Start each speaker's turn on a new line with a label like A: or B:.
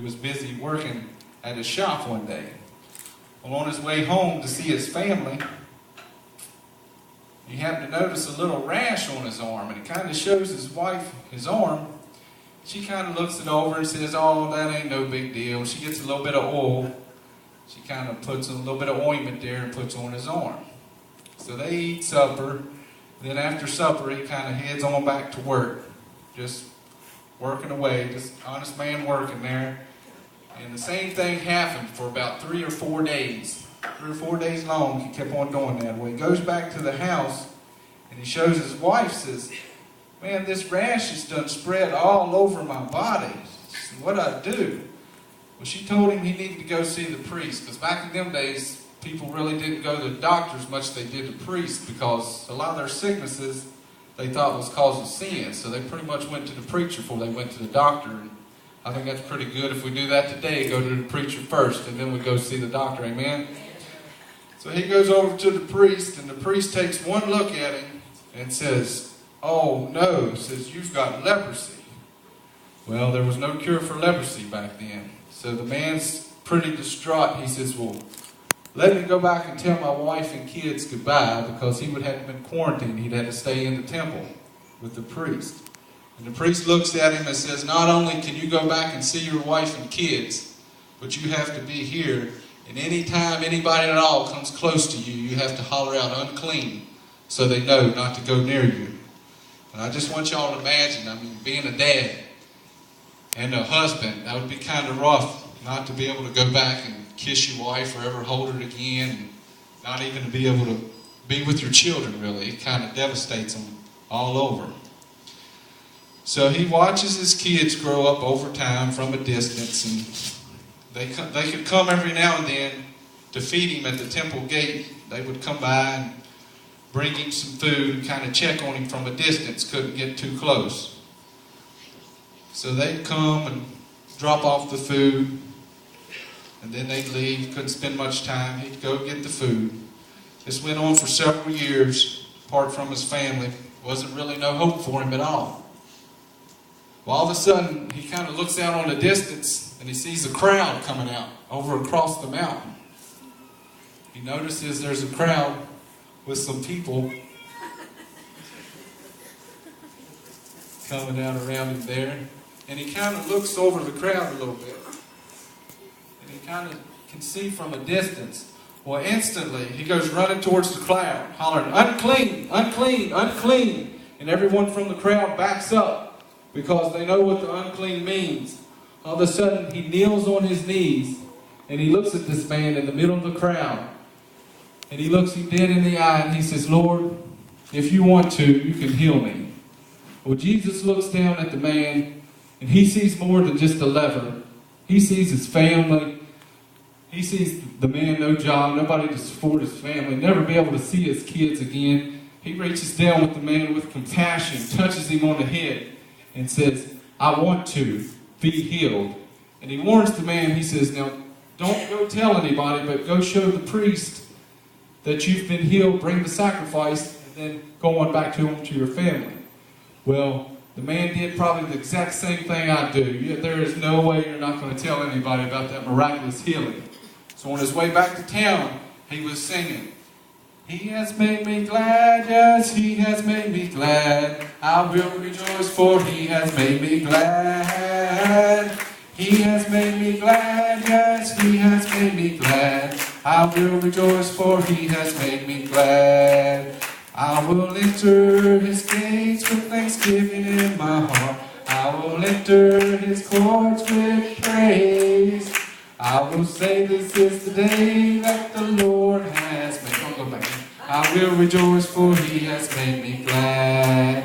A: was busy working at his shop one day. Well, on his way home to see his family, he happened to notice a little rash on his arm, and it kind of shows his wife his arm. She kind of looks it over and says, "Oh, that ain't no big deal." She gets a little bit of oil. She kind of puts a little bit of ointment there and puts on his arm. So they eat supper. Then after supper, he kind of heads on back to work, just working away, just honest man working there. And the same thing happened for about 3 or 4 days. 3 or 4 days long, he kept on doing that. Well, he goes back to the house, and he shows his wife, says, "Man, this rash has done spread all over my body. What'd I do?" Well, she told him he needed to go see the priest, because back in them days, people really didn't go to the doctor as much as they did the priest, because a lot of their sicknesses they thought was cause of sin. So they pretty much went to the preacher before they went to the doctor. And I think that's pretty good. If we do that today, go to the preacher first, and then we go see the doctor. Amen? So he goes over to the priest, and the priest takes one look at him and says, "Oh no," says, "you've got leprosy." Well, there was no cure for leprosy back then. So the man's pretty distraught. He says, "Well, let me go back and tell my wife and kids goodbye," because he would have been quarantined. He'd had to stay in the temple with the priest. And the priest looks at him and says, "Not only can you go back and see your wife and kids, but you have to be here. And any time anybody at all comes close to you, you have to holler out 'unclean,' so they know not to go near you." And I just want y'all to imagine, being a dad and a husband, that would be kind of rough not to be able to go back and kiss your wife or ever hold her again, and not even to be able to be with your children, really. It kind of devastates them all over. So he watches his kids grow up over time from a distance, and they could come every now and then to feed him at the temple gate. They would come by and bring him some food and kind of check on him from a distance, couldn't get too close. So they'd come and drop off the food, and then they'd leave, couldn't spend much time. He'd go get the food. This went on for several years, apart from his family. Wasn't really no hope for him at all. Well, all of a sudden, he kind of looks out on the distance, and he sees a crowd coming out over across the mountain. He notices there's a crowd with some people coming out around him there. And he kind of looks over the crowd a little bit. And he kind of can see from a distance. Well, instantly, he goes running towards the crowd, hollering, "Unclean, unclean, unclean." And everyone from the crowd backs up, because they know what the unclean means. All of a sudden, he kneels on his knees, and he looks at this man in the middle of the crowd. And he looks him dead in the eye, and he says, "Lord, if you want to, you can heal me." Well, Jesus looks down at the man, and he sees more than just a leper. He sees his family. He sees the man, no job, nobody to support his family, never be able to see his kids again. He reaches down with the man with compassion, touches him on the head, and says, "I want to be healed." And he warns the man, he says, "Now, don't go tell anybody, but go show the priest that you've been healed, bring the sacrifice, and then go on back to him, to your family." Well, the man did probably the exact same thing I do. There is no way you're not going to tell anybody about that miraculous healing. So on his way back to town, he was singing, "He has made me glad, yes, he has made me glad. I will rejoice, for he has made me glad. He has made me glad, yes, he has made me glad. I will rejoice, for he has made me glad. I will enter his gates with thanksgiving in my heart. I will enter his courts with praise. I will say this is the day that the Lord has made." Don't go back. "I will rejoice, for he has made me glad.